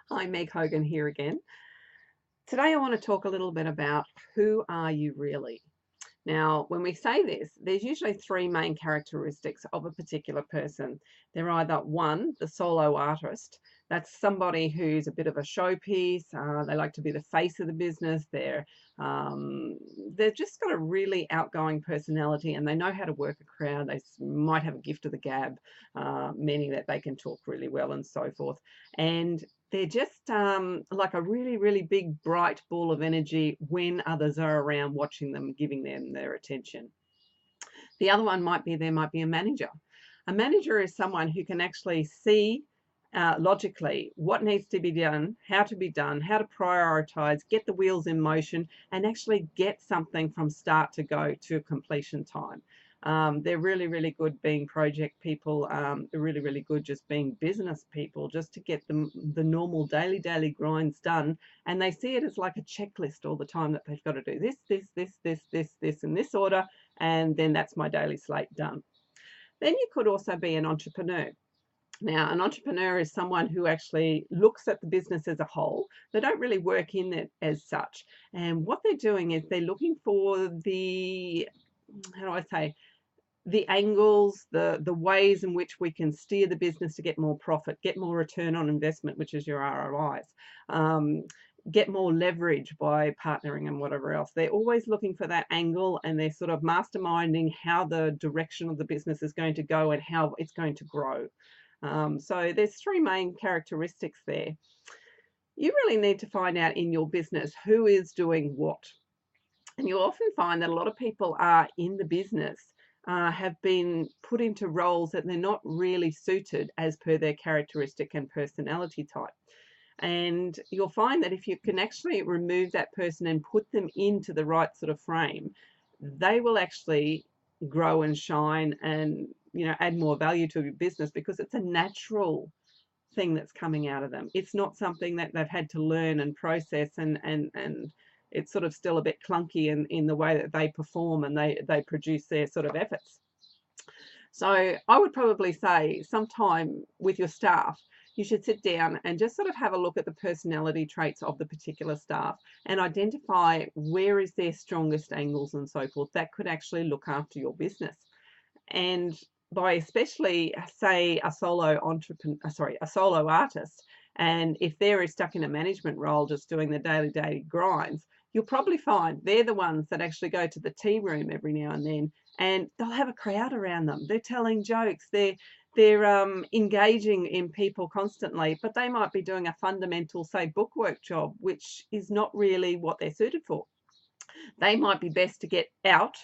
Hi, Meg Hogan here again. Today I want to talk a little bit about who are you really? Now, when we say this, there's usually three main characteristics of a particular person. They're either one, the solo artist. That's somebody who's a bit of a showpiece. They like to be the face of the business. Um, they've just got a really outgoing personality and they know how to work a crowd. Might have a gift of the gab, meaning that they can talk really well and so forth. And they're just like a really, really big, bright ball of energy when others are around watching them, giving them their attention. The other one might be there might be a manager. A manager is someone who can actually see logically what needs to be done, how to be done, how to prioritize, get the wheels in motion, and actually get something from start to go to completion time. They're really, really good being project people. They're really, really good just being business people, just to get the normal daily grinds done. And they see it as like a checklist all the time that they've got to do this, in this order, and then that's my daily slate done. Then you could also be an entrepreneur. Now, an entrepreneur is someone who actually looks at the business as a whole. They don't really work in it as such. And what they're doing is they're looking for how do I say, the angles, the ways in which we can steer the business to get more profit, get more return on investment, which is your ROIs, get more leverage by partnering and whatever else. They're always looking for that angle and they're sort of masterminding how the direction of the business is going to go and how it's going to grow. So there's three main characteristics there. You really need to find out in your business who is doing what. And you'll often find that a lot of people are in the business, have been put into roles that they're not really suited as per their characteristic and personality type. And you'll find that if you can actually remove that person and put them into the right sort of frame, they will actually grow and shine and add more value to your business because it's a natural thing that's coming out of them. It's not something that they've had to learn and process, and it's sort of still a bit clunky in the way that they perform and they produce their sort of efforts. So I would probably say sometime with your staff, you should sit down and just sort of have a look at the personality traits of the particular staff and identify where is their strongest angles and so forth that could actually look after your business. And by especially say a solo entrepreneur, sorry, a solo artist, and if they're stuck in a management role just doing the daily grinds, you'll probably find they're the ones that actually go to the tea room every now and then, and they'll have a crowd around them. They're telling jokes. They're engaging in people constantly, but they might be doing a fundamental, say, bookwork job, which is not really what they're suited for. They might be best to get out,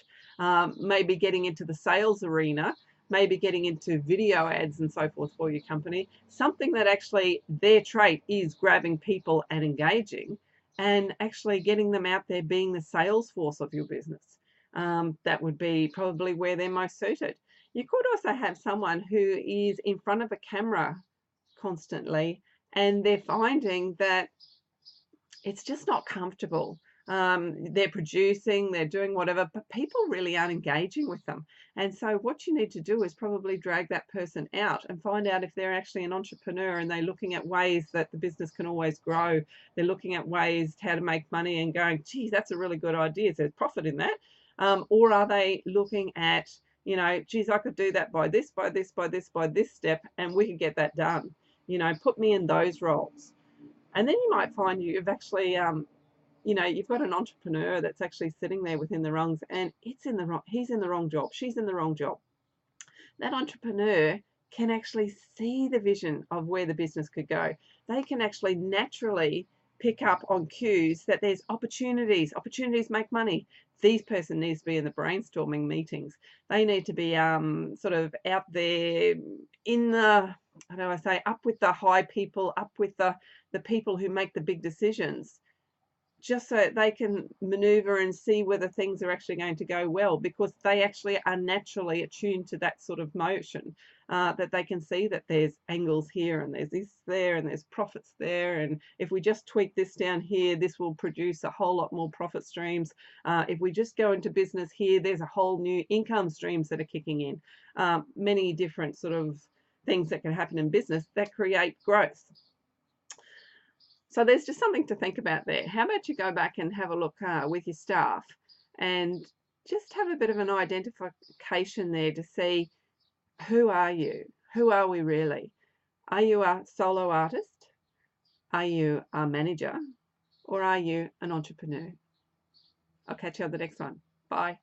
maybe getting into the sales arena, maybe getting into video ads and so forth for your company, something that actually their trait is grabbing people and engaging and actually getting them out there being the sales force of your business. That would be probably where they're most suited. You could also have someone who is in front of a camera constantly and they're finding that it's just not comfortable. They're producing, they're doing whatever, but people really aren't engaging with them. And so what you need to do is probably drag that person out and find out if they're actually an entrepreneur and they're looking at ways that the business can always grow. They're looking at ways how to make money and going, geez, that's a really good idea. There's profit in that. Or are they looking at, geez, I could do that by this, by this, by this, by this step, and we could get that done. Put me in those roles. And then you might find you've actually, you've got an entrepreneur that's actually sitting there within the rungs and he's in the wrong job, she's in the wrong job. That entrepreneur can actually see the vision of where the business could go. They can actually naturally pick up on cues that there's opportunities. Opportunities make money. These person needs to be in the brainstorming meetings. They need to be sort of out there in the, how do I say, up with the high people, up with the people who make the big decisions, just so they can maneuver and see whether things are actually going to go well, because they actually are naturally attuned to that sort of motion, that they can see that there's angles here and there's this there and there's profits there, and if we just tweak this down here, this will produce a whole lot more profit streams. If we just go into business here, there's a whole new income streams that are kicking in. Many different sort of things that can happen in business that create growth. So there's just something to think about there. How about you go back and have a look with your staff and just have a bit of an identification there to see, who are you? Who are we really? Are you a solo artist? Are you a manager? Or are you an entrepreneur? I'll catch you on the next one. Bye.